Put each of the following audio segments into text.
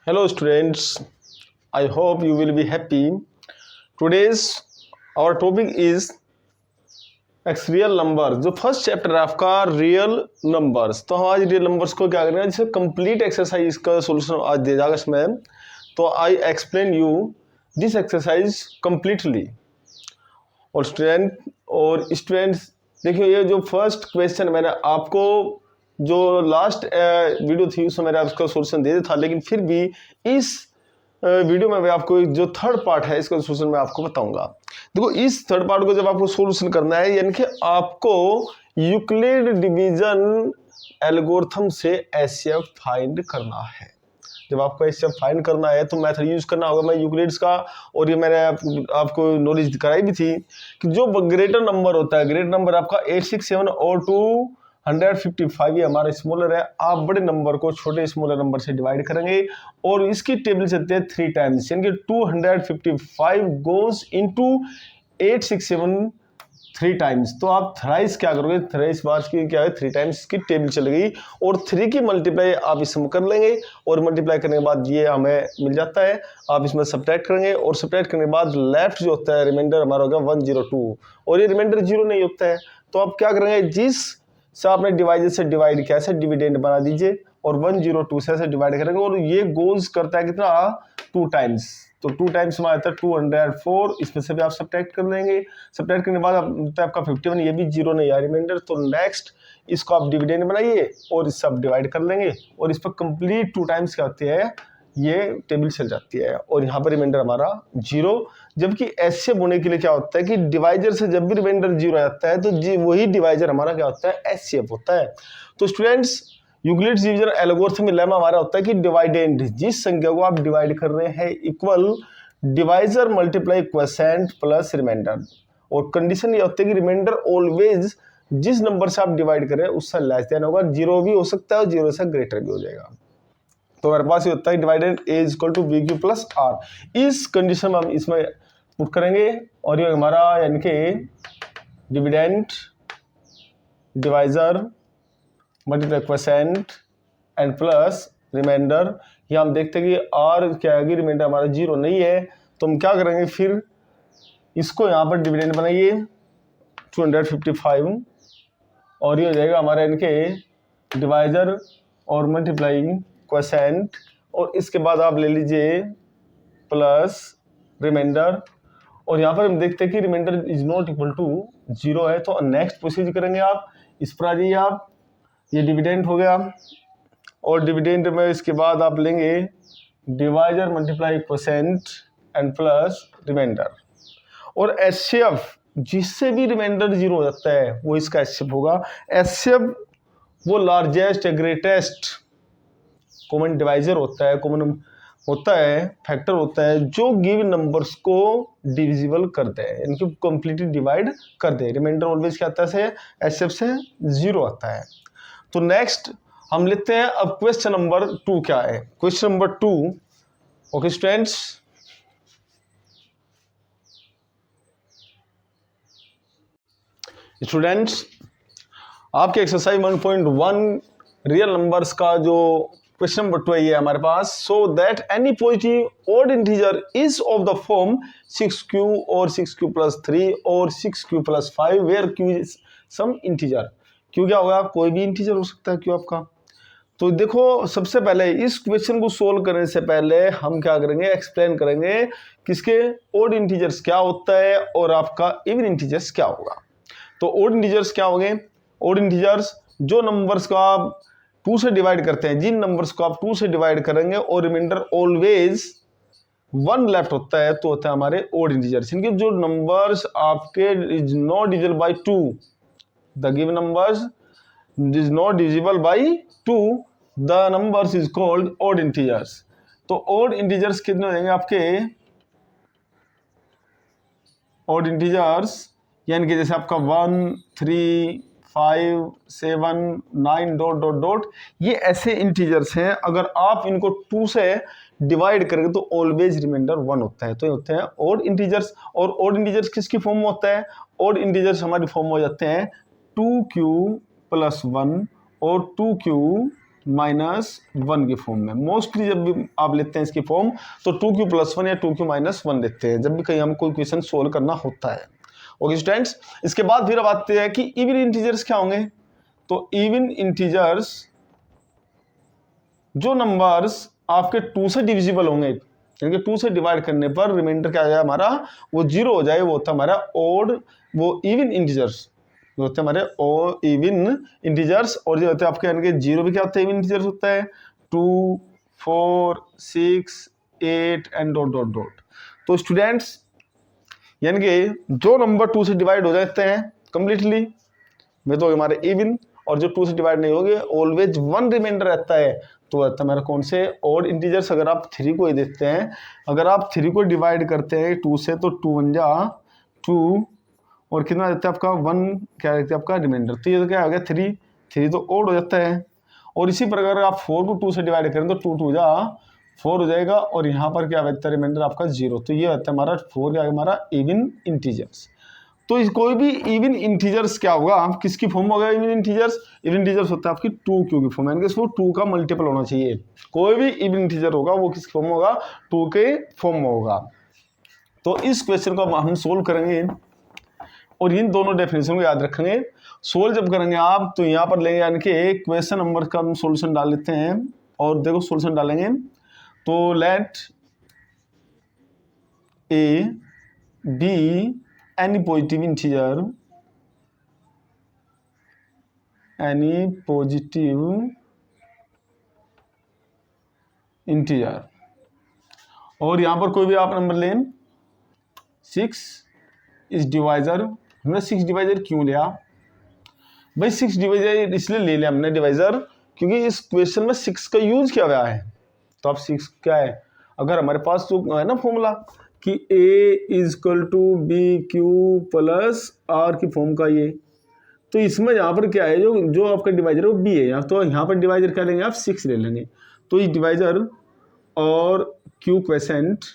Hello students, I hope you will be happy. Today's our topic is x real number. जो first chapter है आपका real numbers. तो हम आज real numbers को क्या करेंगे, जैसे कंप्लीट एक्सरसाइज का सॉल्यूशन आज दे जाएगा इसमें। तो I explain you this exercise completely. और स्टूडेंट्स देखिए, ये जो फर्स्ट क्वेश्चन मैंने आपको जो लास्ट वीडियो थी उसमें मैंने आपका सॉल्यूशन दे दिया था, लेकिन फिर भी इस वीडियो में मैं आपको जो थर्ड पार्ट है इसका सॉल्यूशन मैं आपको बताऊंगा। देखो, इस थर्ड पार्ट को जब आपको सॉल्यूशन करना है, यानी कि आपको यूक्लिड डिवीजन एल्गोरिथम से एचसीएफ फाइंड करना है। जब आपको एचसीएफ फाइंड करना है तो मेथड यूज करना होगा मैं यूक्लिड्स का। और ये मैंने आपको नॉलेज कराई भी थी कि जो ग्रेटर नंबर होता है, ग्रेटर नंबर आपका 867 और 255 ये हमारा स्मॉलर है। आप बड़े नंबर को छोटे स्मॉलर नंबर से डिवाइड करेंगे और इसकी टेबल चलते हैं 3 टाइम्स, यानी कि 255 गोज इनटू 867 3 टाइम्स। तो आप थ्राइस क्या करोगे, थ्राइस बार की क्या है 3 टाइम्स की टेबल चल गई और 3 की मल्टीप्लाई आप इसमें कर लेंगे और मल्टीप्लाई करने के बाद ये हमें मिल जाता है। आप इसमें सब्ट्रैक्ट करेंगे और सब्ट्रैक्ट करने के बाद लेफ्ट जो होता है रिमाइंडर हमारा होगा 102 और ये रिमाइंडर 0 नहीं होता है। तो आप क्या करेंगे, जिस से आपने डिवाइजर से डिवाइड किया, ऐसे डिविडेंड बना दीजिए और 102 से ऐसे डिवाइड करेंगे और ये गोल्स करता है कितना 2 टाइम्स। तो 2 टाइम्स में आता है 204, इसमें से भी आप सब्ट्रैक्ट कर लेंगे। सब्ट्रैक्ट करने के बाद आपका 51, ये भी 0 नहीं आया रिमाइंडर। तो नेक्स्ट इसको आप डिविडेंड बनाइए और इससे आप डिवाइड कर लेंगे और इस पर कंप्लीट 2 टाइम्स क्या होती है, ये टेबल चल जाती है और यहाँ पर रिमाइंडर हमारा 0। जबकि एचसीएफ होने के लिए क्या होता है कि डिवाइजर से जब भी रिमाइंडर 0 आता है तो वही डिवाइजर हमारा क्या होता है, एचसीएफ होता है। तो students, Euclid's division algorithm lemma हमारा होता है कि डिवाइडेंड, जिस संख्या को आप डिवाइड कर रहे हैं equal divisor multiply quotient plus remainder. और कंडीशन ये होती है कि रिमाइंडर ऑलवेज जिस नंबर से आप डिवाइड करें उससे लेस देन होगा। 0 भी हो सकता है और 0 से ग्रेटर भी हो जाएगा। तो हमारे पास ये होता है divided A equal to B Q plus R. इस कंडीशन में हम इसमें पुट करेंगे और ये हमारा यानी कि dividend divisor multiply quotient and plus remainder. ये हम देखते हैं कि आर क्या है, रिमाइंडर हमारा 0 नहीं है। तो हम क्या करेंगे, फिर इसको यहाँ पर डिविडेंड बनाइए 255 और ये हो जाएगा हमारा इनके डिवाइजर और मल्टीप्लाई क्वोशिएंट और इसके बाद आप ले लीजिए प्लस रिमाइंडर। और यहाँ पर हम देखते हैं कि remainder is not equal to 0 है। तो नेक्स्ट प्रोसीजर करेंगे आप, इस पर आ जाइए आप, ये डिविडेंड हो गया और डिविडेंड में इसके बाद आप लेंगे divisor multiply quotient and plus remainder. और एचसीएफ जिससे भी रिमाइंडर 0 हो जाता है वो इसका एचसीएफ होगा। एचसीएफ वो लार्जेस्ट ग्रेटेस्ट कॉमन डिवाइजर होता है, कॉमन होता है, फैक्टर होता है जो गिवन नंबर्स को डिविजिबल करते हैं, इनको कंप्लीटली डिवाइड कर दे। रिमाइंडर ऑलवेज क्या आता है, एचसीएफ से 0 आता है। तो नेक्स्ट हम लेते हैं अब क्वेश्चन नंबर 2 क्या है। क्वेश्चन नंबर 2, ओके स्टूडेंट्स, आपके एक्सरसाइज 1.1 रियल नंबर्स का जो क्वेश्चन नंबर 2 है ये हमारे पास। So that any positive odd integer is of the form 6q और 6q प्लस 3 और 6q plus 5 where q is some integer. q क्या होगा, कोई भी इंटीजर हो सकता है q आपका। तो देखो, सबसे पहले इस क्वेश्चन को सोल्व करने से पहले हम क्या करेंगे, एक्सप्लेन करेंगे किसके ऑड इंटीजर्स क्या होता है और आपका इवन इंटीजर्स क्या होगा। तो ऑड इंटीजर्स क्या होंगे, ऑड इंटीजर्स जो नंबर्स को आप 2 से डिवाइड करते हैं, जिन नंबर्स को आप 2 से डिवाइड करेंगे और रिमाइंडर ऑलवेज 1 लेफ्ट होता है तो होता है हमारे ऑड इंटीजर्स। इनके जो नंबर्स आपके is not divisible by 2, the given numbers is not divisible by 2, the numbers is called odd integers. तो ऑड इंटीजर्स कितने हो जाएंगे आपके, ऑड इंटीजर्स यानी कि जैसे आपका 1 3 5 7 9 डॉट डॉट डॉट, ये ऐसे इंटीजर्स हैं अगर आप इनको 2 से डिवाइड करेंगे तो ऑलवेज रिमाइंडर 1 होता है। तो ये होते हैं ऑड इंटीजर्स। और ऑड इंटीजर्स किसकी फॉर्म में होता है, ऑड इंटीजर्स हमारी फॉर्म में हो जाते हैं 2q प्लस 1 और 2q -1 की फॉर्म में। मोस्टली जब भी आप लेते हैं इसकी फॉर्म तो 2q+1 या 2q-1 लेते हैं जब भी कहीं हम कोई क्वेश्चन सोल्व करना होता है। ओके स्टूडेंट्स, इसके बाद फिर अब आते हैं कि इवन इंटीजर्स क्या होंगे। तो इवन इंटीजर्स जो नंबर्स आपके 2 से डिविजिबल होंगे, यानी कि 2 से डिवाइड करने पर रिमाइंडर क्या आ जाए हमारा, वो 0 हो जाए, वो होता है हमारा ओड, वो इवन इंटीजर्स होते हैं हमारे ओ इवन इंटीजर्स। और जो होते हैं आपके यानी कि 0 भी क्या होता है, इवन इंटीजर्स होता है, 2, 4, 6, 8 एंड डॉट डॉट डॉट। तो स्टूडेंट्स यानी कि जो नंबर 2 से डिवाइड हो जाते हैं कंप्लीटली वे तो हमारे इवन, और जो 2 से डिवाइड नहीं होंगे ऑलवेज 1 रिमाइंडर रहता है, तो रहता है हमारा कौन से, ऑड इंटीजर्स। अगर आप 3 को ही देते हैं, अगर आप 3 को डिवाइड करते हैं 2 से तो 2 1 जा 2 और कितना देता है आपका 1, क्या रहता है आपका रिमाइंडर। तो ये तो क्या हो गया 3 तो ऑड हो जाता है। और इसी प्रकार आप 4 को 2 से डिवाइड करें तो 2 2 जा 4 हो जाएगा, और यहाँ पर क्या रहता है रिमाइंडर आपका 0। तो ये रहता है हमारा 4 क्या है हमारा इवन इंटीजर्स। तो इस कोई भी इवन इंटीजर्स क्या होगा, किसकी फॉर्म होगा इवन इंटीजर्स, इवन इंटीजर्स होता है आपकी 2q की फॉर्म, यानी कि इसको 2 का मल्टीपल होना चाहिए। कोई भी इवन इंटीजर होगा वो किसकी फॉर्म होगा, 2 के फॉर्म में होगा। तो इस क्वेश्चन को हम सोल्व करेंगे और इन दोनों डेफिनेशन को याद रखेंगे। सोल्व जब करेंगे आप तो यहाँ पर लेंगे, यानी कि क्वेश्चन नंबर का हम सोल्यूशन डाल लेते हैं, और देखो सोल्यूशन डालेंगे तो लेट ए बी any positive integer, और यहां पर कोई भी आप नंबर लें 6 इस डिवाइजर। हमने 6 डिवाइजर क्यों लिया भाई, 6 डिवाइजर इसलिए ले लिया हमने डिवाइजर क्योंकि इस क्वेश्चन में 6 का यूज किया गया है। तो अब 6 क्या है, अगर हमारे पास जो है ना फॉर्मूला कि A = BQ + R की फॉर्म का ये, तो इसमें यहाँ पर क्या है जो आपका डिवाइजर है वो B है, तो यहाँ पर डिवाइजर क्या लेंगे आप 6 ले लेंगे। तो इस डिवाइजर और Q quotient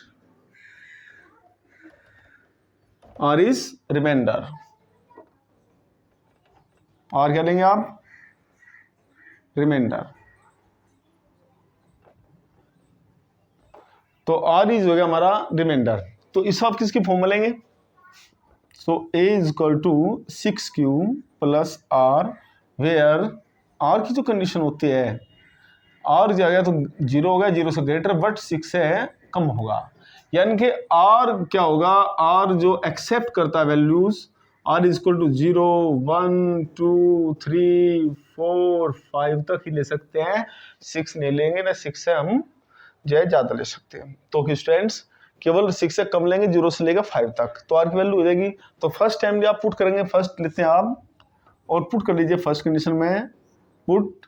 R is remainder, और क्या लेंगे आप रिमाइंडर। तो R इज हो गया हमारा रिमाइंडर। तो इस आप किसकी फॉर्म में लेंगे, so A = 6Q + R, where R की जो कंडीशन होती है, R जाएगा तो 0 हो गया, 0 से ग्रेटर बट 6 से कम होगा, यानी कि R क्या होगा, R जो एक्सेप्ट करता है वैल्यूज, R = 0, 1, 2, 3, 4, 5 तक ही ले सकते हैं, 6 नहीं लेंगे ना, 6 से हम जो है ज़्यादा ले सकते हैं। तो स्टूडेंट्स केवल 6 से कम लेंगे, 0 से लेकर 5 तक, तो R की वैल्यू हो जाएगी। तो फर्स्ट टाइम आप पुट करेंगे, फर्स्ट लेते हैं आप और पुट कर लीजिए फर्स्ट कंडीशन में पुट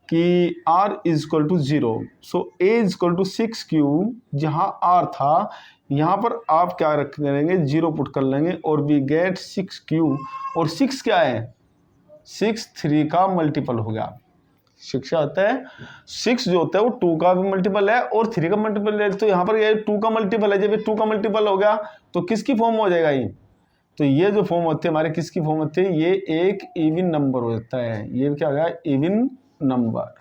कि R = 0, सो A = 6Q, जहाँ R था यहाँ पर आप क्या रख करेंगे 0 पुट कर लेंगे, और वी गेट 6Q, और 6 क्या है 6 3 का मल्टीपल हो गया। 6 क्या होता है, 6 जो होता है वो 2 का भी मल्टीपल है और 3 का मल्टीपल है, तो यहाँ पर ये 2 का मल्टीपल है, जब ये 2 का मल्टीपल हो गया तो किसकी फॉर्म हो जाएगा ये, तो ये जो फॉर्म होते हैं हमारे किसकी फॉर्म होती है, ये एक इवन नंबर हो जाता है। ये क्या हो गया इवन नंबर,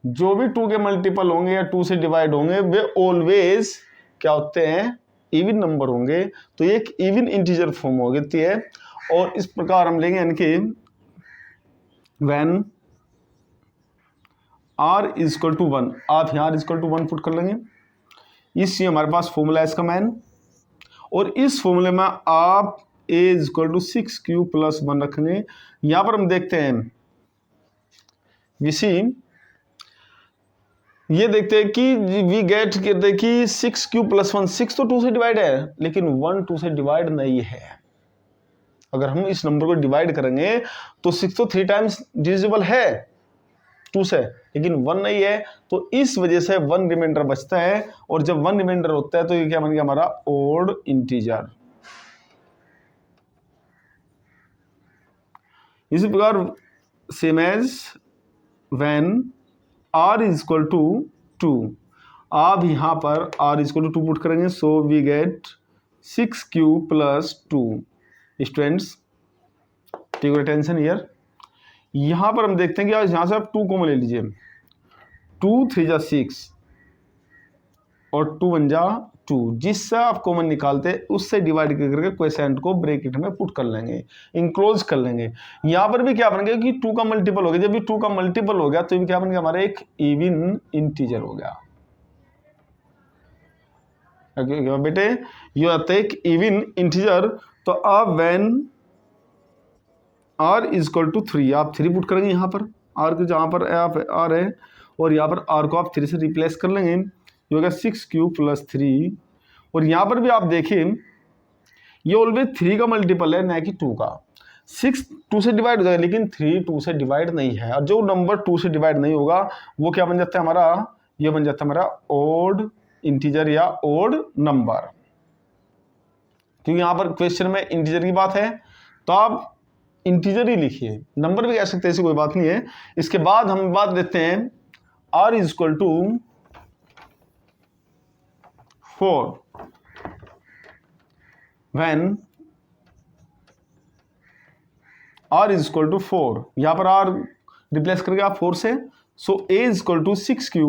जो भी 2 के मल्टीपल होंगे या 2 से डिवाइड होंगे वे ऑलवेज क्या होते हैं इवन नंबर होंगे। तो ये एक इवन इंटीजर फॉर्म हो जाती है, और इस प्रकार हम लेंगे यानी कि व्हेन R = 1, आप यहाँ R = 1 पुट कर लेंगे, इससे हमारे पास फॉर्मूला है इसका मैन, और इस फॉर्मूले में आप A = 6Q + 1 रखेंगे। यहाँ पर हम देखते हैं विसी, ये देखते हैं कि वी गेट कहते हैं कि 6Q + 1, 6 तो 2 से डिवाइड है लेकिन 1 2 से डिवाइड नहीं है। अगर हम इस नंबर को डिवाइड करेंगे तो 6 तो 3 टाइम्स डिविजिबल है 2 से, लेकिन 1 नहीं है, तो इस वजह से 1 रिमाइंडर बचता है, और जब 1 रिमाइंडर होता है तो ये क्या बन गया हमारा ओड इंटीजर। इसी प्रकार सेम एज व्हेन R = 2, आप यहाँ पर R = 2 पुट करेंगे, so we get 6Q + 2। Students take your attention here, यहां पर हम देखते हैं कि यहां से आप 2 कॉमन ले लीजिए, 2 3 जा 6 और 2 1 जा 2, जिससे आप कॉमन निकालते हैं उससे डिवाइड करके क्वोशिएंट को ब्रैकेट में पुट कर लेंगे, इंक्लोज कर लेंगे। यहां पर भी क्या बन गया कि 2 का मल्टीपल हो गया, जब भी 2 का मल्टीपल हो गया तो ये क्या बन गया, हमारा एक इवन इंटीजर हो गया। बेटे यू आते एक इवन इंटीजर, तो आप when r is equal to 3 आप 3 पुट करेंगे यहाँ पर, r के जहाँ पर आप r है और यहाँ पर r को आप 3 से रिप्लेस कर लेंगे, ये होगा 6 प्लस 3। और यहाँ पर भी आप देखें ये ऑलवेज 3 का मल्टीपल है, ना कि 2 का। 6 2 से डिवाइड हो जाएगा, लेकिन 3 2 से डिवाइड नहीं है, और जो नंबर 2 से डिवाइड नहीं होगा वो क्या बन जाता है हमारा, ये बन जाता है हमारा ओड इंटीजर या ओड नंबर। क्योंकि यहाँ पर क्वेश्चन में इंटीजर की बात है तो आप इंटीजर ही लिखिए, नंबर भी कह सकते हैं, ऐसी कोई बात नहीं है। इसके बाद हम बात लेते हैं r is equal to 4 when r is equal to 4, यहां पर r रिप्लेस करके आप 4 से, so a is equal to 6q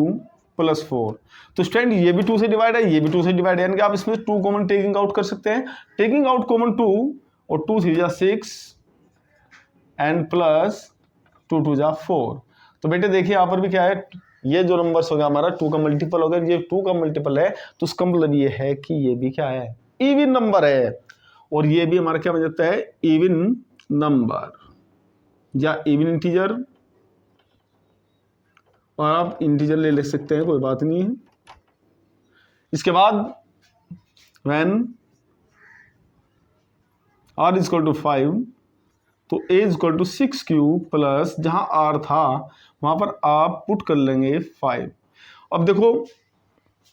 plus 4। तो स्टूडेंट ये भी 2 से डिवाइड है, ये भी 2 से डिवाइड है, यानी कि आप इसमें 2 कॉमन टेकिंग आउट कर सकते हैं। टेकिंग आउट कॉमन 2 और 2 3 जा 6 एंड प्लस 2 2 जा 4। तो बेटे देखिए यहाँ पर भी क्या है, ये जो नंबर्स हो गया हमारा 2 का मल्टीपल हो गया, ये 2 का मल्टीपल है तो उसका मतलब ये है कि ये भी क्या है, इवन नंबर है, और ये भी हमारा क्या बन जाता है, इवन नंबर या इवन इंटीजर, और आप इंटीजर ले सकते हैं, कोई बात नहीं है। इसके बाद when r is equal to 5 तो a is equal to 6q plus, जहां r था वहां पर आप पुट कर लेंगे 5। अब देखो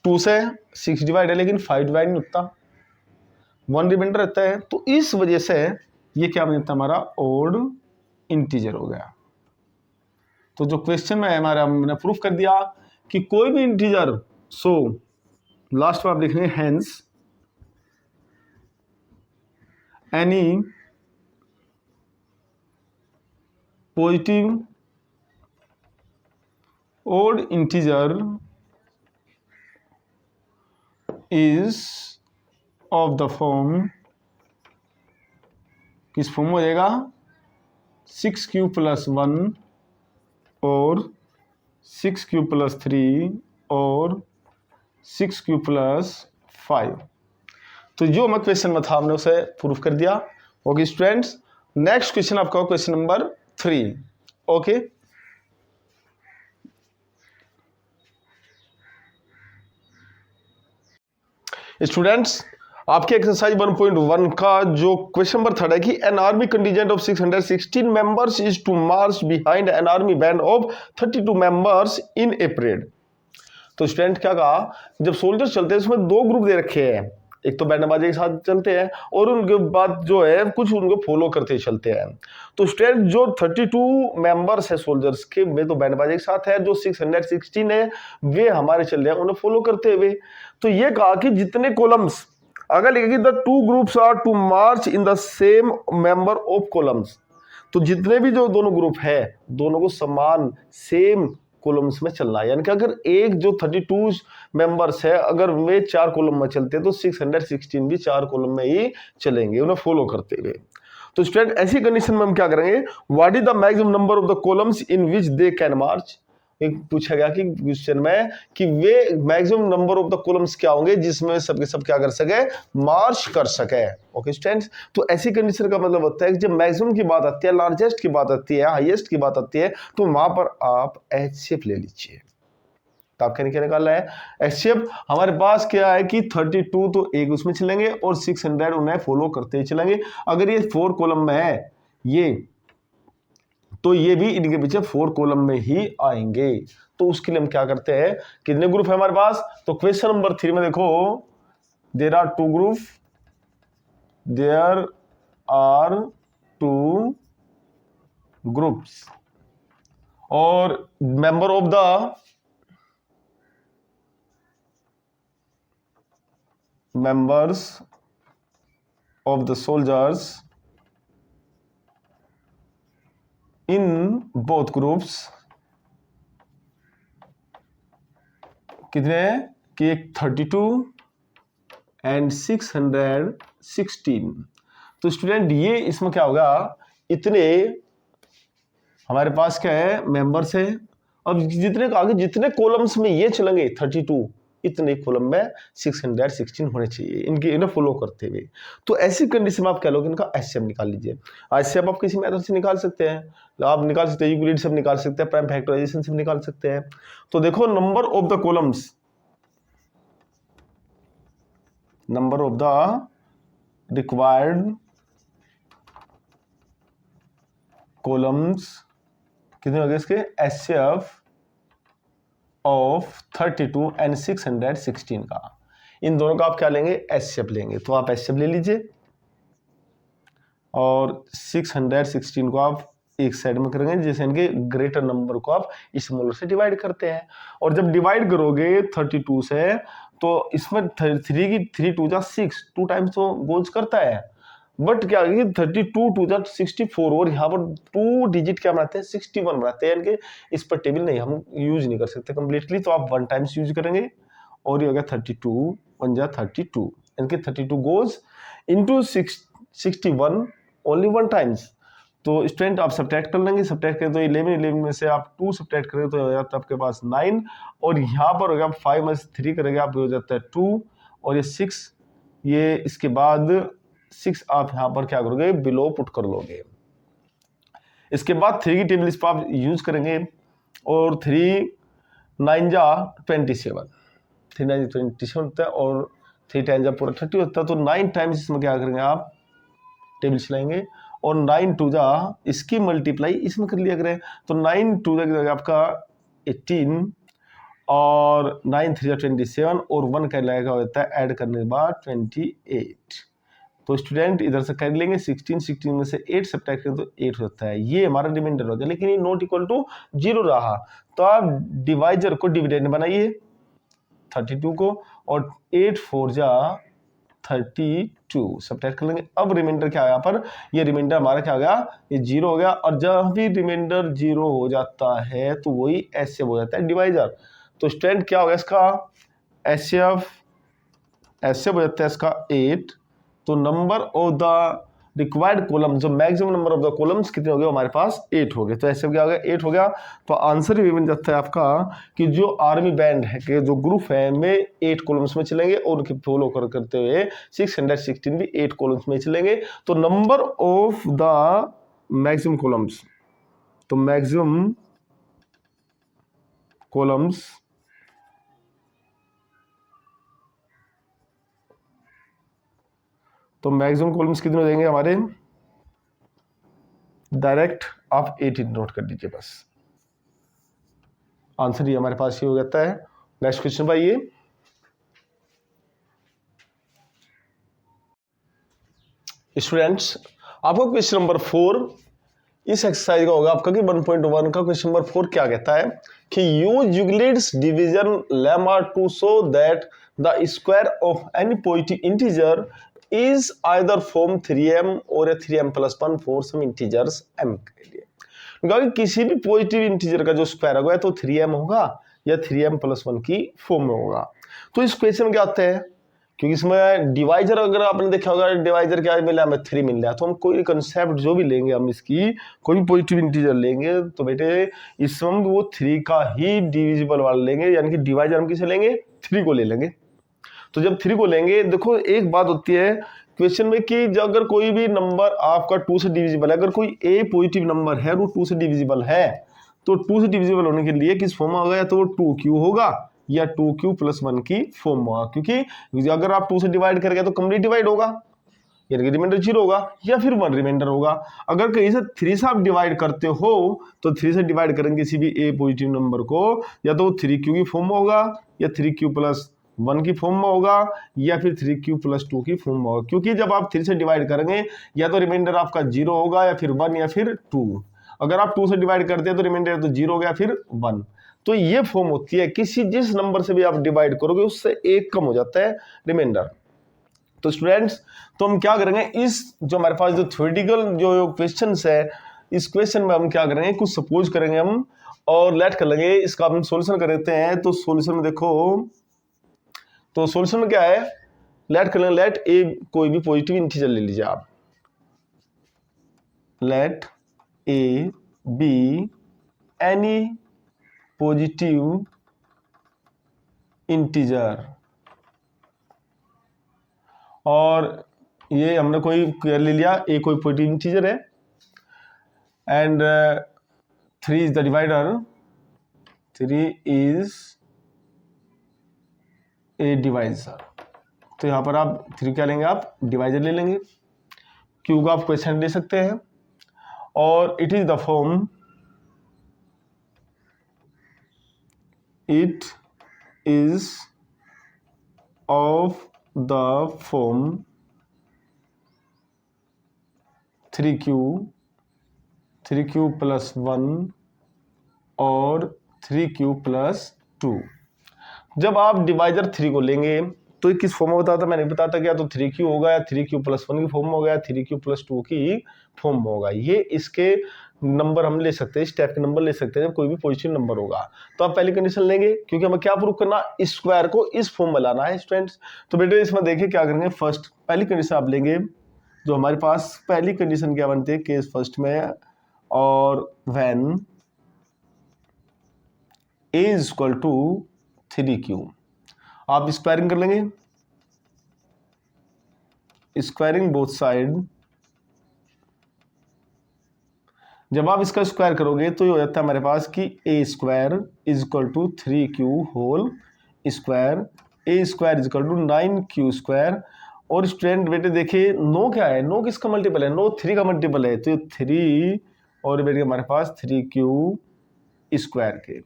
2 से 6 डिवाइड है लेकिन 5 डिवाइड नहीं होता, 1 रिमाइंडर रहता है, तो इस वजह से ये क्या बन जाता है हमारा ओड इंटीजर हो गया। तो जो क्वेश्चन में हमारा हमने प्रूफ कर दिया कि कोई भी इंटीजर, सो लास्ट में आप लिखेंगे hence any positive odd integer is of the form, किस फॉर्म में हो जाएगा, 6q प्लस 1 और 6q प्लस 3 और 6q प्लस 5। तो जो हमें क्वेश्चन में था हमने उसे प्रूफ कर दिया। ओके स्टूडेंट्स, नेक्स्ट क्वेश्चन आपका क्वेश्चन नंबर 3। ओके स्टूडेंट्स, आपके एक्सरसाइज 1.1 का जो क्वेश्चन नंबर 3 है कि an army contingent of 616 members is to march behind an army band of 32 members in a parade. तो स्टूडेंट क्या कहा, जब सोल्जर्स चलते हैं उसमें 2 ग्रुप दे रखे हैं, एक तो बैंड बाजे के साथ चलते हैं और उनके बाद जो है कुछ उनको फॉलो करते चलते हैं। तो स्टूडेंट जो 32 मेंबर्स है सोल्जर्स के, वे तो बैंड बाजे के साथ है, जो 616 है वे हमारे चल रहे हैं उन्हें फॉलो करते हुए। तो ये कहा कि जितने कॉलम्स, अगर लिखेगी the 2 groups are to march in the same member of columns, तो जितने भी जो दोनों ग्रुप है दोनों को समान सेम कॉलम्स में चलना है। यानी कि अगर एक जो 32 मेंबर्स है अगर वे 4 कॉलम में चलते हैं तो 616 भी 4 कॉलम में ही चलेंगे उन्हें फॉलो करते हुए। तो स्टूडेंट ऐसी कंडीशन में हम क्या करेंगे, what is the maximum number of the columns in which they can march. एक पूछा गया कि क्वेश्चन में कि वे maximum number of the columns क्या होंगे जिसमें सबके सब क्या कर सके, मार्च कर सके। ओके स्टूडेंट्स, तो ऐसी कंडीशन का मतलब होता है कि जब मैक्सिमम की बात आती है, लार्जेस्ट की बात आती है, हाईएस्ट की बात आती है, तो वहां पर आप एचसीएफ ले लीजिए। तो आपके क्या निकालना है, एचसीएफ हमारे पास क्या है कि 32 तो एक उसमें चलेंगे और 600 उन्हें फॉलो करते ही चलेंगे। अगर ये 4 कॉलम में है ये, तो ये भी इनके पीछे 4 कॉलम में ही आएंगे। तो उसके लिए हम क्या करते हैं, कितने ग्रुप है हमारे पास, तो क्वेश्चन नंबर 3 में देखो there are 2 group, there are 2 groups और member of the members of the soldiers in both groups कितने हैं कि एक 32 एंड 616। तो स्टूडेंट ये इसमें क्या होगा, इतने हमारे पास क्या है मेंबर्स है। अब जितने आगे जितने कॉलम्स में ये चलेंगे 32 इतने कॉलम में 616 होने चाहिए इनके इन्हें फॉलो करते हुए। तो ऐसी कंडीशन में आप क्या लोगे, इनका एचसीएफ निकाल लीजिए। एचसीएफ आप किसी मेथड से निकाल सकते हैं, आप निकाल सकते हैं यूक्लिड से निकाल सकते हैं, प्राइम फैक्टराइजेशन से निकाल सकते हैं। तो देखो number of the columns, number of the required columns कितने हो गए इसके, एचसीएफ ऑफ 32 एंड 616 का, इन दोनों का आप क्या लेंगे, एचसीएफ लेंगे। तो आप एचसीएफ ले लीजिए और 616 को आप एक साइड में करेंगे, जैसे इनके ग्रेटर नंबर को आप स्मॉलर से डिवाइड करते हैं। और जब डिवाइड करोगे 32 से तो इसमें 3 की 3 2 जा 6 2 टाइम्स तो गोज करता है, बट क्या 32 2 जा 64 और यहाँ पर 2 डिजिट क्या बनाते हैं 61 बनाते हैं। इनके इस पर टेबल नहीं हम यूज नहीं कर सकते कंप्लीटली, तो आप 1 टाइम्स यूज करेंगे और ये हो गया 32 1 जा 32, इनके 32 गोज इंटू 61 ओनली 1 टाइम्स। तो स्टूडेंट आप सब्ट्रैक्ट कर लेंगे, सब्ट्रैक्ट करें तो 11 में से आप 2 सब्ट्रैक्ट करें तो हो जाता है आपके पास 9, और यहाँ पर हो गया 5 में से 3 करेंगे आप हो जाता है 2, और ये 6, ये इसके बाद 6 आप यहाँ पर क्या करोगे बिलो पुट कर लोगे। इसके बाद 3 की टेबल इस पर आप यूज करेंगे और 3 9 जा 27, 3 9 27 होता है और 3 10 जा पूरा 30 होता है। तो 9 टाइम्स इसमें क्या करेंगे आप टेबल चलाएंगे और 9 2 जा इसकी मल्टीप्लाई इसमें कर लिया करें। तो 9 2 जा आपका 18 और 9 3 जा 27 और 1 का लगेगा होता है ऐड करने के बाद 28। तो स्टूडेंट इधर से कर लेंगे 16 में से 8 सब्ट्रैक्ट करें तो 8 होता है, ये हमारा रिमाइंडर हो गया, लेकिन ये नॉट इक्वल टू 0 रहा। तो आप डिवाइजर को डिविडेंड बनाइए 32 को और 8 4 जा 32 सब्ट्रैक्ट कर लेंगे। अब रिमाइंडर क्या है यहाँ पर, ये रिमाइंडर हमारा क्या हो गया, ये 0 हो गया। और जब भी रिमाइंडर 0 हो जाता है तो वही एचसीएफ हो जाता है डिवाइजर। तो स्टूडेंट क्या हो गया इसका एचसीएफ हो जाता है इसका 8। तो number of the required column, जो maximum number of the columns कितने हो गए हमारे पास 8 हो गए। तो ऐसे क्या हो गया 8 हो गया। तो आंसर भी बन जाता है आपका कि जो आर्मी बैंड है कि जो ग्रुप है में 8 कॉलम्स में चलेंगे और उनके फॉलो करते हुए 616 भी 8 कॉलम्स में चलेंगे। तो number of the maximum columns, तो मैक्सिमम कॉलम्स तो मैक्सिमम कॉलम्स कितने हो जाएंगे हमारे, डायरेक्ट आप 18 नोट कर दीजिए बस, आंसर ये हमारे पास ये हो जाता है। नेक्स्ट क्वेश्चन भाई, स्टूडेंट्स आपको क्वेश्चन नंबर 4 इस एक्सरसाइज का होगा आपका कि 1.1 का क्वेश्चन नंबर 4 क्या कहता है कि use Euclid's division lemma to show that the square of any positive integer is either form 3m or a 3m plus 1 for some integers m के लिए। क्योंकि किसी भी पॉजिटिव इंटीजर का जो स्क्वायर होगा तो 3m होगा या 3m plus 1 की फॉर्म में होगा। तो इस क्वेश्चन में क्या आता है, क्योंकि इसमें डिवाइजर अगर आपने देखा होगा डिवाइजर क्या मिला हमें 3 मिल रहा है, तो हम कोई कंसेप्ट जो भी लेंगे हम इसकी कोई भी पॉजिटिव इंटीजर लेंगे तो बेटे इसमें हम वो 3 का ही डिविजिबल वाला लेंगे, यानी कि डिवाइजर हम किसे लेंगे 3 को ले लेंगे। तो जब 3 को लेंगे, देखो एक बात होती है क्वेश्चन में कि जब अगर कोई भी नंबर आपका 2 से डिविजिबल है, अगर कोई ए पॉजिटिव नंबर है वो 2 से डिविजिबल है, तो 2 से डिविजिबल होने के लिए किस फॉर्म में होगा, या तो वो 2q होगा या 2q प्लस 1 की फॉर्म में होगा। क्योंकि अगर आप 2 से डिवाइड करेंगे तो कंप्लीट डिवाइड होगा, यानी कि रिमाइंडर 0 होगा या फिर 1 रिमाइंडर होगा। अगर कहीं से 3 से आप डिवाइड करते हो तो 3 से डिवाइड करेंगे किसी भी ए पॉजिटिव नंबर को, या तो 3q की फॉर्म में होगा या 3q प्लस 1 की फॉर्म में होगा या फिर 3q प्लस 2 की फॉर्म में होगा। क्योंकि जब आप 3 से डिवाइड करेंगे या तो रिमाइंडर आपका 0 होगा या फिर 1 या फिर 2। अगर आप 2 से डिवाइड करते हैं तो रिमाइंडर तो 0 होगा या फिर 1। तो ये फॉर्म होती है, किसी जिस नंबर से भी आप डिवाइड करोगे उससे एक कम हो जाता है रिमाइंडर। तो स्टूडेंट्स तो हम क्या करेंगे, इस जो हमारे पास जो थ्योरेटिकल जो क्वेश्चंस है इस क्वेश्चन में हम क्या करेंगे, कुछ सपोज करेंगे हम और लेट कर लेंगे, इसका हम सॉल्यूशन कर देते हैं। तो सॉल्यूशन में देखो, तो सॉल्यूशन में क्या है, लेट कर लेंगे, लेट ए कोई भी पॉजिटिव इंटीजर ले लीजिए आप, let A be any positive integer, और ये हमने कोई ले लिया, ए कोई पॉजिटिव इंटीजर है and 3 is the divider, 3 is a divisor. तो यहाँ पर आप 3 क्या लेंगे, आप डिवाइजर ले लेंगे, क्यू का आप क्वेश्चन ले सकते हैं, और it is the form, it is of the form 3q plus 1 और 3q प्लस 2। जब आप डिवाइजर 3 को लेंगे तो ये किस फॉर्म में बताता, मैंने बताता क्या, तो 3q होगा या 3q प्लस 1 की फॉर्म में होगा या 3q प्लस 2 की फॉर्म में होगा। ये इसके नंबर हम ले सकते हैं, स्टेप के नंबर ले सकते हैं जब कोई भी पॉजिटिव नंबर होगा। तो आप पहली कंडीशन लेंगे, क्योंकि हमें क्या प्रूव करना, स्क्वायर को इस फॉर्म में लाना है स्टूडेंट्स। तो बेटे इसमें देखिए क्या करेंगे, फर्स्ट पहली कंडीशन आप लेंगे, जो हमारे पास पहली कंडीशन क्या बनती है केस फर्स्ट में, और when a is equal to 3q, आप स्क्वायरिंग कर लेंगे, स्क्वायरिंग बोथ साइड। जब आप इसका स्क्वायर करोगे तो ये हो जाता है हमारे पास कि a square is equal to 3q whole square, a square is equal to 9q square. और स्टूडेंट बेटे देखिए नो क्या है, नो किसका मल्टीपल है, नो 3 का मल्टीपल है, तो 3 और बेटे हमारे पास 3q स्क्वायर के,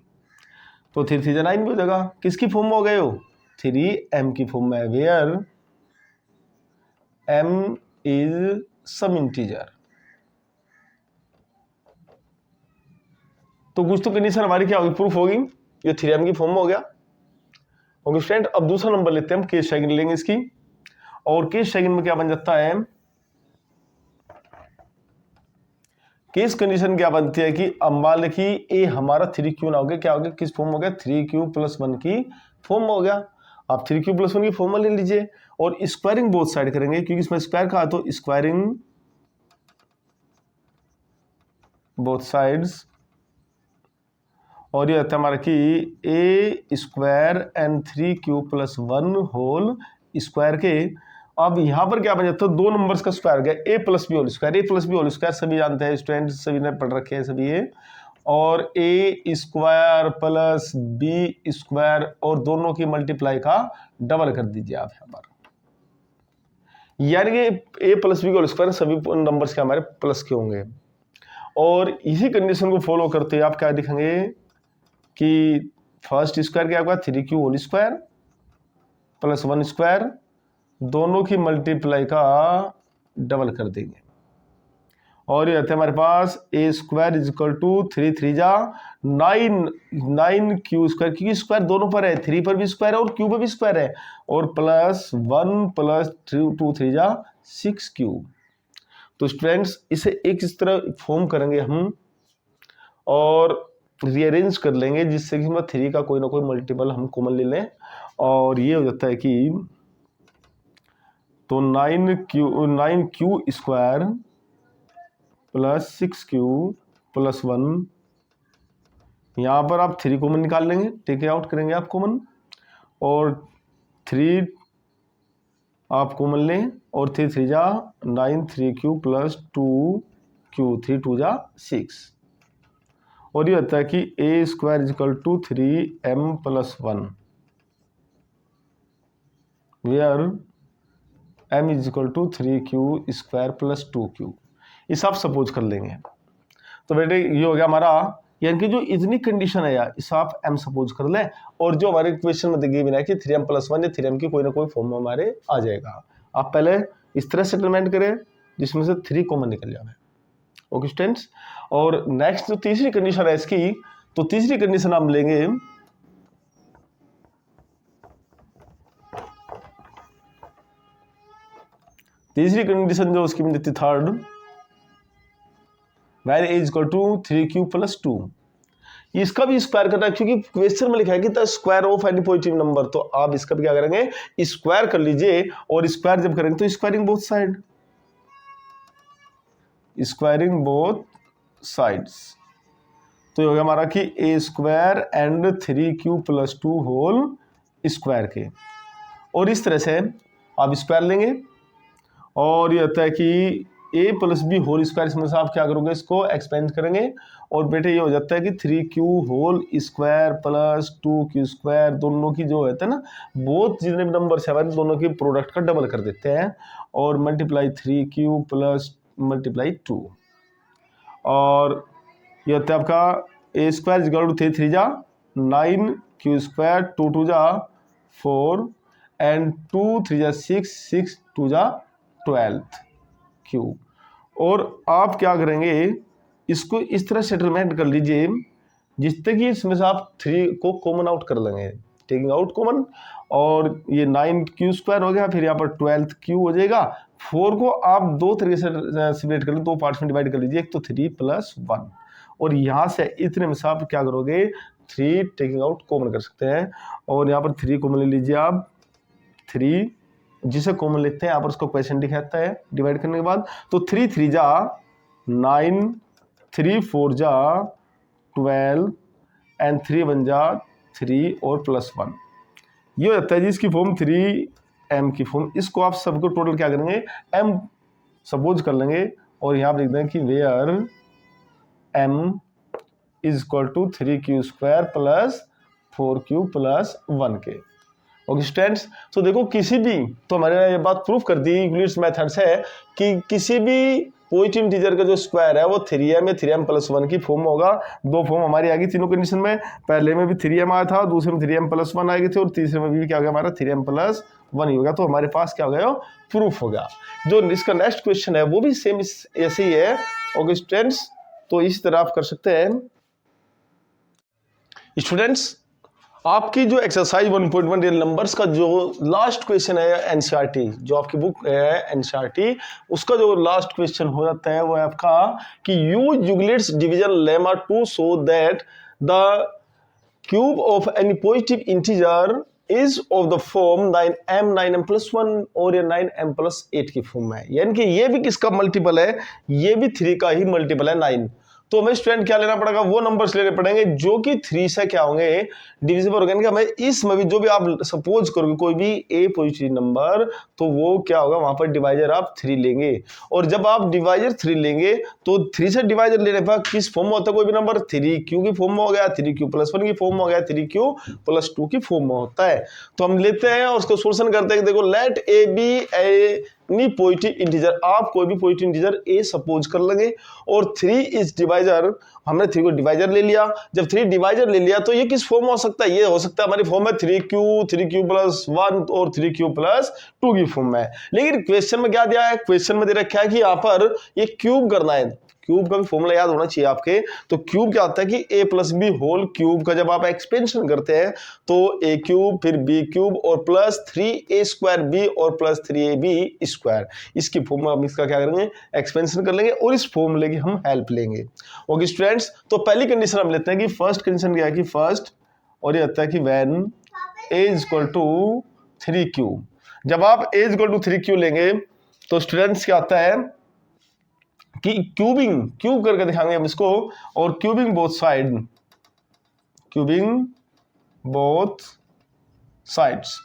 तो 3 3 9 भी हो जाएगा। किसकी फॉर्म में हो गए हो, 3m की फॉर्म में, where m is some integer. तो कुछ तो कंडीशन हमारी क्या होगी, प्रूफ होगी, ये 3m की फॉर्म में हो गया। ओके स्टूडेंट, अब दूसरा नंबर लेते हैं हम, केस सेकंड लेंगे इसकी, और केस सेकंड में क्या बन जाता है, केस कंडीशन क्या बनती है कि अब मान लो कि ए हमारा 3q ना हो गया, क्या हो गया, किस फॉर्म हो गया, 3q प्लस 1 की फॉर्म में हो गया। आप 3q प्लस 1 की फॉर्म में ले लीजिए और स्क्वायरिंग बोथ साइड करेंगे, क्योंकि इसमें स्क्वायर कहा, तो स्क्वायरिंग बोथ साइड्स, और ये आता है हमारा कि a square and 3q plus 1 whole square के। अब यहाँ पर क्या बन जाता है, दो नंबर्स का स्क्वायर गया, ए प्लस बी होल स्क्वायर, ए प्लस बी होल स्क्वायर सभी जानते हैं स्टूडेंट, सभी ने पढ़ रखे हैं सभी ये, और ए स्क्वायर प्लस बी स्क्वायर, और दोनों की मल्टीप्लाई का डबल कर दीजिए आप यहाँ पर, यानी कि ए प्लस बी होल स्क्वायर सभी नंबर्स के हमारे प्लस के होंगे। और इसी कंडीशन को फॉलो करते आप क्या दिखेंगे कि फर्स्ट स्क्वायर क्या होगा, 3q whole square plus 1 square, दोनों की मल्टीप्लाई का डबल कर देंगे, और ये आता है हमारे पास ए स्क्वायर इज इक्वल टू 3 3 जा 9q स्क्वायर, क्योंकि स्क्वायर दोनों पर है, 3 पर भी स्क्वायर है और q पर भी स्क्वायर है, और प्लस 1 प्लस 2 3 जा 6q। तो स्टूडेंट्स इसे एक इस तरह फॉर्म करेंगे हम और रीअरेंज कर लेंगे, जिससे कि हम 3 का कोई ना कोई मल्टीपल हम कॉमन ले लें, और ये हो जाता है कि तो 9q square plus 6q plus 1, यहाँ पर आप 3 कॉमन निकाल लेंगे, टेक आउट करेंगे आप कॉमन, और 3 आप कॉमन लें, और 3 3 जा 9, 3q प्लस 2q, 3 2 जा 6, और ये होता है कि a square is equal to 3m plus 1, where m is equal to 3q square plus 2q। ये सब सपोज कर लेंगे। तो बेटे ये हो गया हमारा, यानी कि जो इतनी कंडीशन है यार, इस आप m सपोज कर लें, और जो हमारे क्वेश्चन में दिए बिना कि 3m प्लस 1 या 3m की कोई ना कोई फॉर्म में हमारे आ जाएगा। आप पहले इस तरह सेटलमेंट करें जिसमें से 3 कॉमन निकल जाए। ओके स्टूडेंट्स, और नेक्स्ट जो तीसरी कंडीशन है इसकी, तो तीसरी कंडीशन हम लेंगे, तीसरी कंडीशन जो उसकी मिलती third, where a equal to 3q plus 2। इसका भी स्क्वायर करना है क्योंकि क्वेश्चन में लिखा है कि the square of any positive number, तो आप इसका भी क्या करेंगे, स्क्वायर कर लीजिए। और स्क्वायर जब करेंगे तो squaring both side, squaring both sides, तो ये हो गया हमारा कि a square and 3q plus 2 whole square के। और इस तरह से आप स्क्वायर लेंगे और ये होता है कि a plus b whole square, इसमें से आप क्या करोगे, इसको एक्सपेंड करेंगे और बेटे ये हो जाता है कि 3q whole square plus 2q square, दोनों की जो होता है ना, बोथ जितने भी नंबर है दोनों की प्रोडक्ट का डबल कर देते हैं और मल्टीप्लाई 3q प्लस मल्टीप्लाई 2। और ये होता है आपका ए स्क्वायर इक्वल टू 3 जा 9, q स्क्वायर 2 जा 4 एंड 2 3 जा 6, 6 2 जा 12 q। और आप क्या करेंगे, इसको इस तरह सेटलमेंट कर लीजिए जिससे कि इसमें से आप 3 को कॉमन आउट कर लेंगे, टेकिंग आउट कॉमन, और ये 9q स्क्वायर हो गया, फिर यहाँ पर 12q हो जाएगा। 4 को आप दो तरीके से सेपरेट कर लीजिए, दो पार्ट्स में डिवाइड कर लीजिए, एक तो 3 प्लस 1, और यहाँ से इतने में से आप क्या करोगे, 3 टेकिंग आउट कॉमन कर सकते हैं। और यहाँ पर 3 कॉमन ले लीजिए आप, 3 जिसे कॉमन लेते हैं यहाँ पर उसको क्वेश्चन दिखाता है डिवाइड करने के बाद, तो 3 3 जा 9, 3 4 जा 12 एंड 3 1 जा 3 और प्लस 1, ये हो जाता है जी इसकी फॉर्म 3m की फॉर्म। इसको आप सबको टोटल क्या करेंगे, m सपोज कर लेंगे और यहाँ पर लिख दें कि where m is equal to 3q square plus 4q plus 1 के। ओके स्टूडेंट्स, तो देखो किसी भी, तो हमारे ये बात प्रूफ कर दी यूक्लिड्स मेथड से कि किसी भी पॉजिटिव इंटीजर का जो स्क्वायर है वो 3m या 3m प्लस 1 की फॉर्म होगा। दो फॉर्म हमारी आ गई तीनों कंडीशन में, पहले में भी 3m आया था, दूसरे में 3m प्लस 1 आ गए थे, और तीसरे में भी क्या हो गया हमारा 3m प्लस 1 ही होगा। तो हमारे पास क्या हो गया, प्रूफ हो गया। जो इसका नेक्स्ट क्वेश्चन है वो भी सेम ऐसे ही है। ओके स्टूडेंट्स, तो इस तरह आप कर सकते हैं। स्टूडेंट्स, आपकी जो एक्सरसाइज 1.1 रियल नंबर्स का जो लास्ट क्वेश्चन है एनसीईआरटी, जो आपकी बुक है एनसीईआरटी, उसका जो लास्ट क्वेश्चन हो जाता है वो है आपका कि use Euclid's division lemma to show that the cube of any positive integer is of the form 9m 9m plus 1 और ये 9m प्लस 8 की फॉर्म है, यानी कि ये भी किसका मल्टीपल है, ये भी 3 का ही मल्टीपल है 9। तो हमें स्टूडेंट क्या लेना पड़ेगा, वो नंबर्स लेने पड़ेंगे जो कि 3 से क्या होंगे, डिविजिबल होंगे। कि हमें इसमें भी जो भी आप सपोज करोगे कोई भी ए पॉजिटिव नंबर, तो वो क्या होगा, वहां पर डिवाइजर आप 3 लेंगे, और जब आप डिवाइजर 3 लेंगे तो 3 से डिवाइजर लेने पर किस फॉर्म में होता है कोई भी नंबर, 3q की फॉर्म में हो गया, 3q प्लस 1 की फॉर्म में हो गया, 3q प्लस 2 की फॉर्म में होता है। तो हम लेते हैं और उसको सोल्यूशन करते हैं कि देखो let A be any positive integer, आप कोई भी पॉजिटिव इंटीजर ए सपोज कर लेंगे, और 3 इज डिवाइजर, हमने 3 को डिवाइजर ले लिया। जब 3 डिवाइजर ले लिया तो ये किस फॉर्म में हो सकता है, ये हो सकता है हमारी फॉर्म है 3q प्लस 1 और 3q प्लस 2 की फॉर्म में। लेकिन क्वेश्चन में क्या दिया है, क्वेश्चन में दे रखा है कि यहाँ पर ये क्यूब करना है, क्यूब का भी फॉर्मूला याद होना चाहिए आपके। तो क्यूब क्या होता है कि a plus b whole cube का जब आप एक्सपेंशन करते हैं तो a क्यूब फिर b क्यूब और प्लस 3a स्क्वायर b और प्लस 3ab स्क्वायर, इसकी फॉर्मूला हम इसका क्या करेंगे, एक्सपेंशन कर लेंगे और इस फॉर्मूले की हम हेल्प लेंगे। ओके स्टूडेंट्स, तो पहली कंडीशन हम लेते हैं कि फर्स्ट कंडीशन क्या है कि फर्स्ट, और ये आता है कि when a is equal to 3q, जब आप a is equal to 3q लेंगे तो स्टूडेंट्स क्या आता है कि क्यूब करके दिखाएंगे हम इसको, और क्यूबिंग बोथ साइड्स।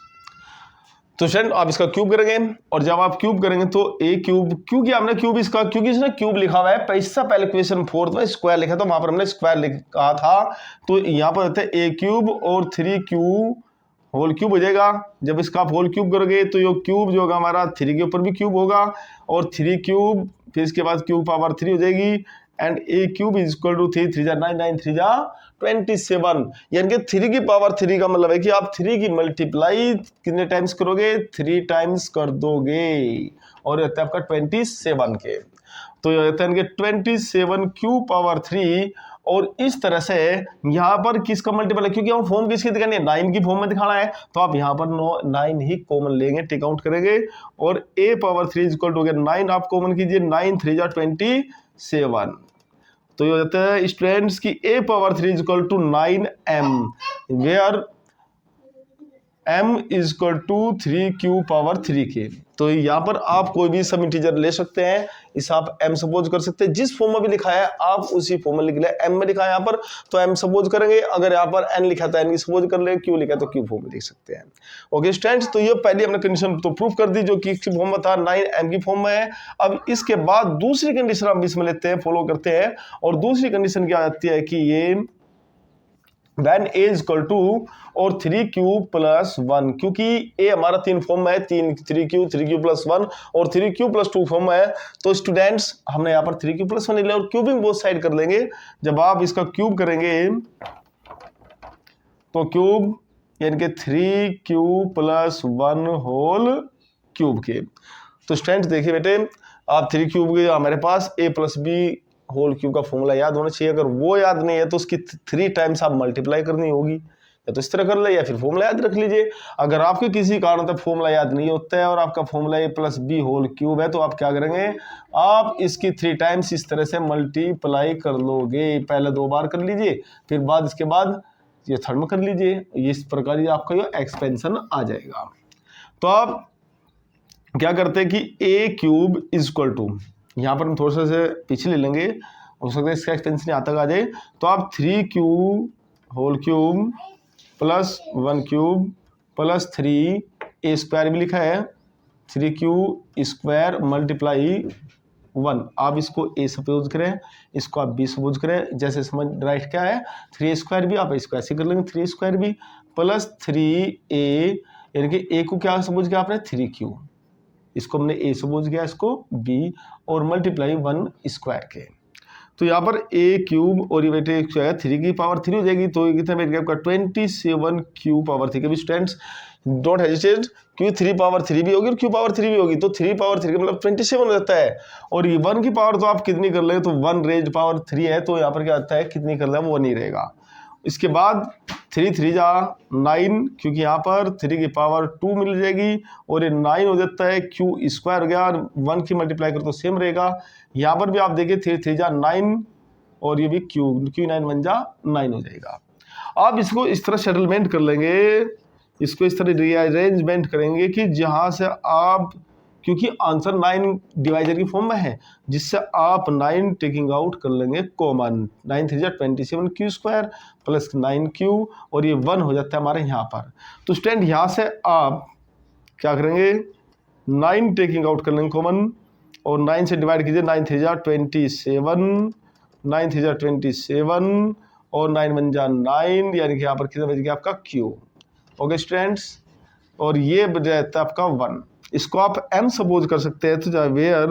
तो स्टूडेंट आप इसका क्यूब करेंगे, और जब आप क्यूब करेंगे तो ए क्यूब, क्योंकि हमने क्यूब इसका, क्योंकि इसने क्यूब लिखा हुआ है, इससे पहले क्वेश्चन 4 में स्क्वायर लिखा था, वहां पर हमने स्क्वायर लिखा था, तो यहाँ पर होता है ए क्यूब और 3q होल क्यूब हो जाएगा। जब इसका आप होल क्यूब करोगे तो ये क्यूब जो होगा हमारा 3 के ऊपर भी क्यूब होगा, और 3 क्यूब फिर इसके बाद क्यूब पावर 3 हो जाएगी, and a cube is equal to 3 3 जा 9 9 3 जा 27, यानी कि 3 की पावर 3 का मतलब है कि आप 3 की मल्टीप्लाई कितने टाइम्स करोगे, 3 टाइम्स कर दोगे, और रहता है आपका 27 के। तो ये रहता है कि 27 क्यूब पावर 3, और इस तरह से यहाँ पर किसका मल्टीपल है, क्योंकि हम फॉर्म किसकी दिखानी है, 9 की फॉर्म में दिखाना है, तो आप यहाँ पर 9 ही कॉमन लेंगे, टेक आउट करेंगे, और a पावर 3 इक्वल टू 9 आप कॉमन कीजिए, 9 3 जा 27, तो ये हो जाता है स्टूडेंट्स की a power 3 is equal to 9m, where m is equal to 3q power 3 के। तो यहाँ पर आप कोई भी सब इंटीजर ले सकते हैं, इसे आप m सपोज कर सकते हैं, जिस फॉर्म में भी लिखा है आप उसी फॉर्म में लिख ले। m में लिखा है यहाँ पर तो m सपोज करेंगे, अगर यहाँ पर n लिखा था n की सपोज कर ले, q लिखा है तो q फॉर्म में लिख सकते हैं। ओके स्टूडेंट्स, तो ये पहली हमने कंडीशन तो प्रूफ कर दी जो कि फॉर्म में था, 9m की फॉर्म में है। अब इसके बाद दूसरी कंडीशन हम इसमें लेते हैं, फॉलो करते हैं, और दूसरी कंडीशन क्या आती है कि ये when a is equal to और 3q प्लस 1, क्योंकि a हमारा 3 फॉर्म में है, 3q प्लस 1 और 3q प्लस 2 फॉर्म में है। तो स्टूडेंट्स हमने यहाँ पर 3q प्लस 1 ले और क्यूबिंग बोथ साइड कर लेंगे। जब आप इसका क्यूब करेंगे तो क्यूब यानी कि 3q प्लस 1 होल क्यूब के। तो स्टूडेंट्स देखिए बेटे, आप 3 क्यूब के हमारे पास a plus b whole cube का फॉर्मूला याद होना चाहिए। अगर वो याद नहीं है तो उसकी 3 टाइम्स आप मल्टीप्लाई करनी होगी, या तो इस तरह कर ले या फिर फॉर्मूला याद रख लीजिए। अगर आपके किसी कारण तक फॉर्मूला याद नहीं होता है और आपका formula a plus b whole cube है, तो आप क्या करेंगे, आप इसकी 3 टाइम्स इस तरह से मल्टीप्लाई कर लोगे। पहले 2 बार कर लीजिए, फिर बाद इसके बाद ये थर्ड में कर लीजिए, इस प्रकार ये आपका ये एक्सपेंशन आ जाएगा। तो आप क्या करते हैं कि a cube is equal to, यहाँ पर हम थोड़ा सा से पीछे ले लेंगे, हो सकता है इसका एक्सपेंशन यहाँ तक आ जाए। तो आप 3q whole cube plus 1 cube plus 3a square भी लिखा है, 3q स्क्वायर मल्टीप्लाई 1, आप इसको a सपोज करें, इसको आप b सपोज करें, जैसे समझ राइट क्या है, 3a स्क्वायर भी आप इसको ऐसे कर लेंगे, 3 स्क्वायर भी प्लस 3a, यानी कि a को क्या सपोज किया आपने 3q, इसको हमने a सपोज किया, इसको b, और मल्टीप्लाई 1 स्क्वायर के। तो यहाँ पर a क्यूब और ये बेटे 3 की पावर 3 हो जाएगी, तो ये कितना बैठ गया आपका 27q पावर 3 के। भी स्टूडेंट्स डोंट हेजिटेट, क्योंकि 3 पावर 3 भी होगी और q पावर 3 भी होगी, तो 3 पावर 3 का मतलब 27 हो जाता है। और ये 1 की पावर तो आप कितनी कर ले, तो 1 रेज पावर 3 है, तो यहाँ पर क्या आता है, कितनी कर ले वो नहीं रहेगा। इसके बाद 3 3 जा 9, क्योंकि यहाँ पर 3 की पावर 2 मिल जाएगी और ये 9 हो जाता है, q स्क्वायर हो गया, और 1 की मल्टीप्लाई कर तो सेम रहेगा। यहाँ पर भी आप देखिए 3 3 जा 9 और ये भी q 9 1 जा 9 हो जाएगा। आप इसको इस तरह सेटलमेंट कर लेंगे, इसको इस तरह रीअरेंजमेंट करेंगे कि जहाँ से आप, क्योंकि आंसर 9 डिवाइजर की फॉर्म में है, जिससे आप 9 टेकिंग आउट कर लेंगे कॉमन, 9 3 जा 27q स्क्वायर प्लस 9q, और ये 1 हो जाता है हमारे यहाँ पर। तो स्टूडेंट यहाँ से आप क्या करेंगे, 9 टेकिंग आउट कर लेंगे कॉमन, और 9 से डिवाइड कीजिए, 9 3 जा 27, 9 3 जा 27 और 9 1 जा 9, यानी कि यहाँ पर कितना बच गया आपका q। ओके स्टूडेंट्स, और ये रहता है आपका 1, इसको आप m सपोज कर सकते हैं। तो where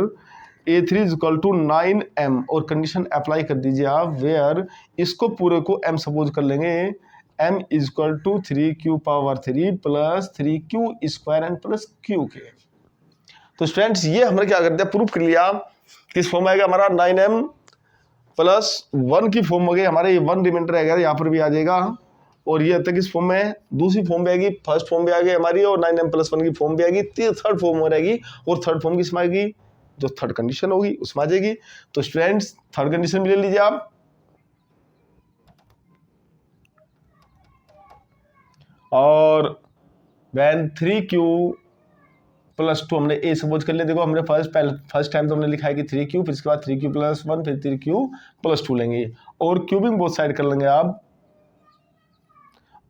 a3 is equal to 9m, और कंडीशन अप्लाई कर दीजिए आप, वेयर इसको पूरे को m सपोज कर लेंगे, m is equal to 3q power 3 plus 3q square and plus q के। तो स्टूडेंट्स ये हमने क्या कर दिया, प्रूफ कर लिया, किस फॉर्म में आएगा हमारा 9m प्लस 1 की फॉर्म में गई, हमारे ये 1 रिमाइंडर आएगा, यहाँ पर भी आ जाएगा, और ये तक इस फॉर्म में दूसरी फॉर्म भी आएगी, फर्स्ट फॉर्म भी आ गई हमारी, और 9m प्लस 1 की फॉर्म भी आएगी, थर्ड फॉर्म में रहेगी, और थर्ड फॉर्म किसमें आएगी, जो थर्ड कंडीशन होगी उसमें आ जाएगी। तो स्टूडेंट्स थर्ड कंडीशन भी ले लीजिए आप, और वैन 3q प्लस 2 हमने a सपोज कर लिया। देखो हमने फर्स्ट टाइम तो हमने लिखा है कि 3q, फिर इसके बाद 3q प्लस 1, फिर 3q प्लस 2 लेंगे, और क्यूबिंग बोथ साइड कर लेंगे आप,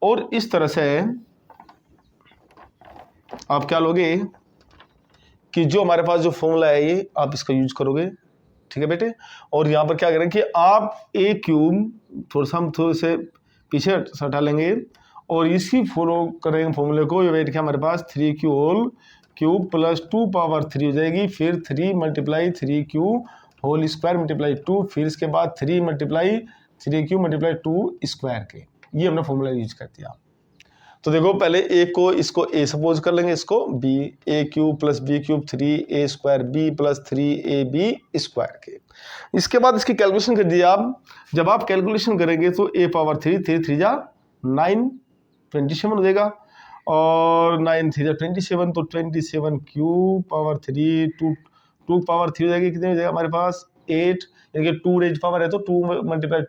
और इस तरह से आप क्या लोगे कि जो हमारे पास जो फॉर्मूला है ये आप इसका यूज करोगे, ठीक है बेटे। और यहाँ पर क्या करें कि आप a क्यूब थोड़ा सा हम थोड़े से पीछे हटा लेंगे, और इसी फॉलो करेंगे फॉर्मूले को, ये बैठ के हमारे पास 3q whole cube plus 2 power 3 हो जाएगी, फिर 3 multiply 3q whole square multiply 2, फिर इसके बाद 3 मल्टीप्लाई 3q मल्टीप्लाई 2 स्क्वायर के। ये हमने फॉर्मूला यूज कर दिया। तो देखो पहले a को, इसको a सपोज कर लेंगे, इसको b, a cube plus b cube 3a square b plus 3ab square के। इसके बाद इसकी कैलकुलेशन कर दिया आप, जब आप कैलकुलेशन करेंगे तो a पावर 3 3 3 जा 9 27 हो जाएगा, और 9 3 जा 27, तो 27q पावर 3 2 पावर 3 हो जाएगी, कितनी हो जाएगा हमारे पास 8, यानी कि 2 रेज पावर है तो 2 मल्टीप्लाई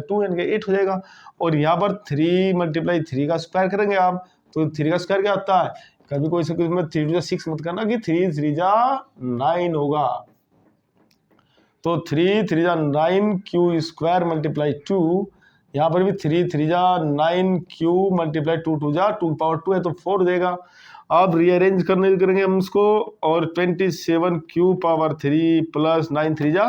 2 यानी कि 8 हो जाएगा। और यहाँ पर 3 मल्टीप्लाई 3 का स्क्वायर करेंगे आप, तो 3 का स्क्वायर क्या आता है, कभी कोई से में 3 टू 6 मत करना कि 3 3 जा 9 होगा। तो 3 3 जा 9 क्यू स्क्वायर मल्टीप्लाई 2, यहाँ पर भी 3 3 जा 9 क्यू मल्टीप्लाई 2 2 जा 2 पावर 2 है तो 4 हो जाएगा। अब रीअरेंज करेंगे हम इसको, और 27 क्यू पावर 3 प्लस 9 3 जा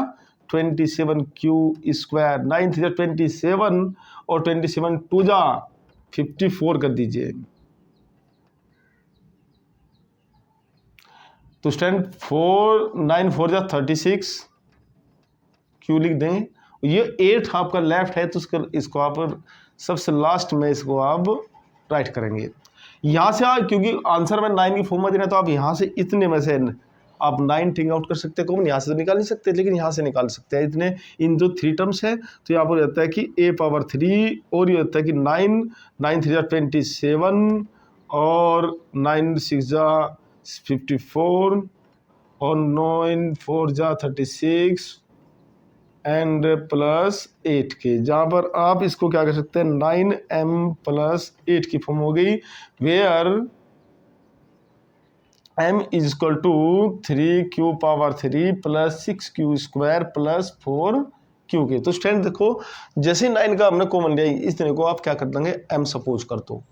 27 क्यू स्क्वायर, 9 3 जा 27 और 27 2 जा 54 कर दीजिए। तो स्टूडेंट 4 9 4 जा 36 क्यू लिख दें। ये 8 आपका लेफ्ट है तो इसको आप सबसे लास्ट में इसको आप राइट करेंगे। यहाँ से क्योंकि आंसर में 9 की फॉर्म में देना, तो आप यहाँ से इतने में से आप 9 टिंग आउट कर सकते हैं कॉमन, यहाँ से तो निकाल नहीं सकते लेकिन यहाँ से निकाल सकते हैं इतने, इन जो 3 टर्म्स है। तो यहाँ पर रहता है कि a पावर 3 और ये होता है कि 9 9 3 जा 27 और 9 6 जा 54 और 9 4 जा 36 एंड प्लस 8 के, जहाँ पर आप इसको क्या कर सकते हैं 9m प्लस 8 की फॉर्म हो गई, where m is equal to 3q power 3 plus 6q square plus 4q के। तो स्टूडेंट देखो जैसे 9 का हमने कॉमन लिया, इस तरह को आप क्या कर देंगे m सपोज कर दो,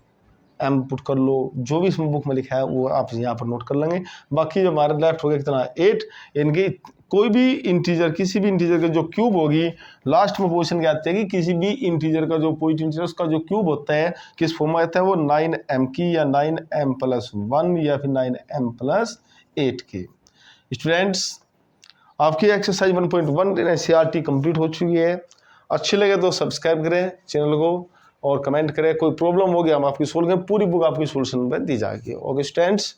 m पुट कर लो, जो भी इसमें बुक में लिखा है वो आप यहाँ पर नोट कर लेंगे। बाकी जो हमारे लेफ्ट हो गया कितना 8, इनकी कोई भी इंटीजर, किसी भी इंटीजर का जो क्यूब होगी, लास्ट में पोजीशन क्या आती है कि किसी भी इंटीजर का जो पॉजिटिव इंटीजर उसका जो क्यूब होता है किस फॉर्म में आता है वो 9m की या 9m प्लस 1 या फिर 9m प्लस 8 की। स्टूडेंट्स आपकी एक्सरसाइज 1.1 एनसीईआरटी कंप्लीट हो चुकी है। अच्छी लगे तो सब्सक्राइब करें चैनल को और कमेंट करें, कोई प्रॉब्लम हो गया हम आपकी सोल्व करें, पूरी बुक आपकी सोल्यूशन पर दी जाएगी। Okay students.